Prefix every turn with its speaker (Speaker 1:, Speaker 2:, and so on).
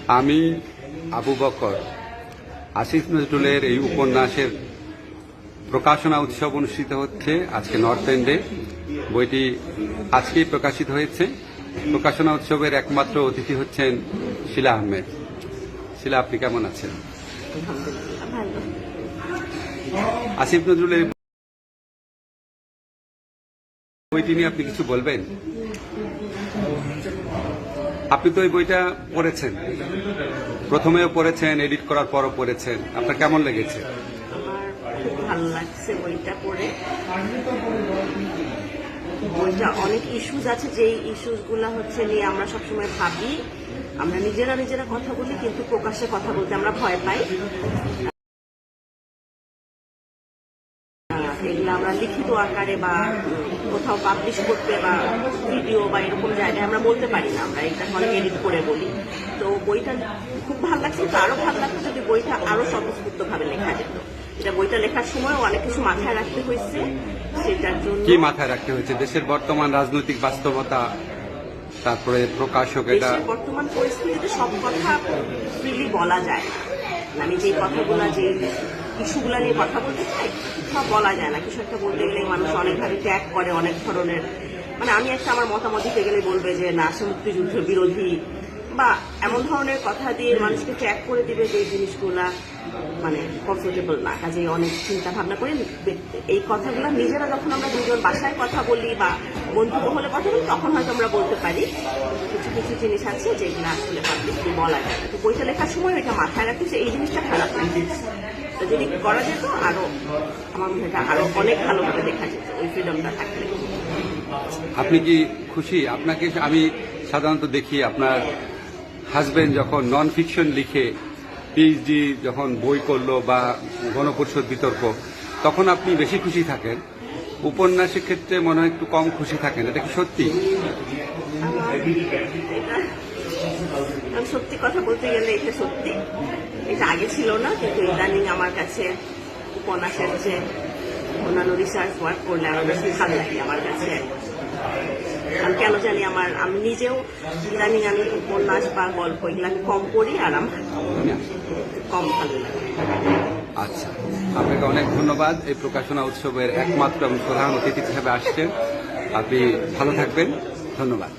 Speaker 1: আমি আবু বকর আসিফ নজরুলের এই উপন্যাসের প্রকাশনা উৎসব অনুষ্ঠিত হচ্ছে আজকে নর্থ এন্ডে। বইটি আজকেই প্রকাশিত হয়েছে। প্রকাশনা উৎসবের একমাত্র অতিথি হচ্ছেন শিলা আহমেদ। শিলা, আপনি কেমন আছেন? আসিফ নজরুলের বইটি নিয়ে আপনি কিছু বলবেন? আপনি তো এই বইটা পড়েছেন, প্রথমেও পড়েছেন, এডিট করার পরও পড়েছেন, আপনার কেমন লেগেছে?
Speaker 2: আমার খুব ভালো লাগছে বইটা পড়ে। বইটা অনেক ইস্যুজ আছে, যেই ইস্যুসগুলো হচ্ছে নিয়ে আমরা সবসময় ভাবি, আমরা নিজেরা কথা বলি, কিন্তু প্রকাশ্যে কথা বলতে আমরা ভয় পাই। এগুলো আমরা লিখিত আকারে বা কোথাও পাবলিশ করতে বা ভিডিও বা এরকম জায়গায় আমরা বলতে পারি না, আমরা এটা অনেক এডিট করে বলি। তো বইটা খুব ভালো লাগছে। তো আরো ভালো লাগছে যদি বইটা আরো স্বতঃস্ফূর্ত ভাবে লেখা যেত। এটা বইটা লেখার সময় অনেক কিছু মাথায় রাখতে হয়েছে। সেটার জন্য
Speaker 1: কি মাথায় রাখতে হয়েছে? দেশের বর্তমান রাজনৈতিক বাস্তবতা, তারপরে প্রকাশক, এটা
Speaker 2: দেশের বর্তমান পরিস্থিতিতে সব কথা ফ্রিলি বলা যায় না। আমি যে কথাগুলা, যে ইস্যুগুলা নিয়ে কথা বলতে চাই, সব বলা যায় না। কিছু একটা বলতে গেলে মানুষ অনেকভাবে ট্যাগ করে, অনেক ধরনের, মানে আমি একটা আমার মতামত দিতে গেলে বলবে যে না, সে মুক্তিযুদ্ধের বিরোধী বা এমন ধরনের কথা দিয়ে মানুষকে ট্যাগ করে দিবে, যে জিনিসগুলা মানে কমফোর্টেবল না। কাজে অনেক চিন্তা ভাবনা করে এই কথাগুলো নিজেরা যখন আমরা দুজন বাসায় কথা বলি বা বন্ধু হলে কথা বলি, তখন হয়তো আমরা বলতে পারি। কিছু কিছু জিনিস আছে যেগুলো আসলে পাবলিকলি বলা যায় না। তো বইটা লেখার সময় এটা মাথায় রাখি যে এই জিনিসটা খারাপ লাগে। তো যদি করা যেত আরো, আমার মনে হয় আরো অনেক ভালোভাবে দেখা যেত ওই ফ্রিডমটা থাকলে।
Speaker 1: আপনি কি খুশি? আপনাকে আমি সাধারণত দেখি আপনার হাজবেন্ড যখন নন ফিকশন লিখে পিএইচডি যখন বই করলো বা গণপরিষদ বিতর্ক, তখন আপনি বেশি খুশি থাকেন। উপন্যাসের ক্ষেত্রে মনে হয় একটু কম খুশি থাকেন, এটা কি সত্যি?
Speaker 2: সত্যি কথা বলতে গেলে এটা সত্যি। এটা আগে ছিল না, কিন্তু ইদানিং আমার কাছে উপন্যাসের যে অন্যান্য রিসার্চ ওয়ার্ক করলে আরো বেশি ভালো লাগে আমার কাছে। আমি কেন জানি আমি নিজেও ইদানিং আমি উপন্যাস বা গল্প এগুলো আমি কম পড়ি, আর আমার কম ভালো লাগে।
Speaker 1: আচ্ছা, আপনাকে অনেক ধন্যবাদ। এই প্রকাশনা উৎসবের একমাত্র এবং প্রধান অতিথি হিসেবে আসছেন। আপনি ভালো থাকবেন। ধন্যবাদ।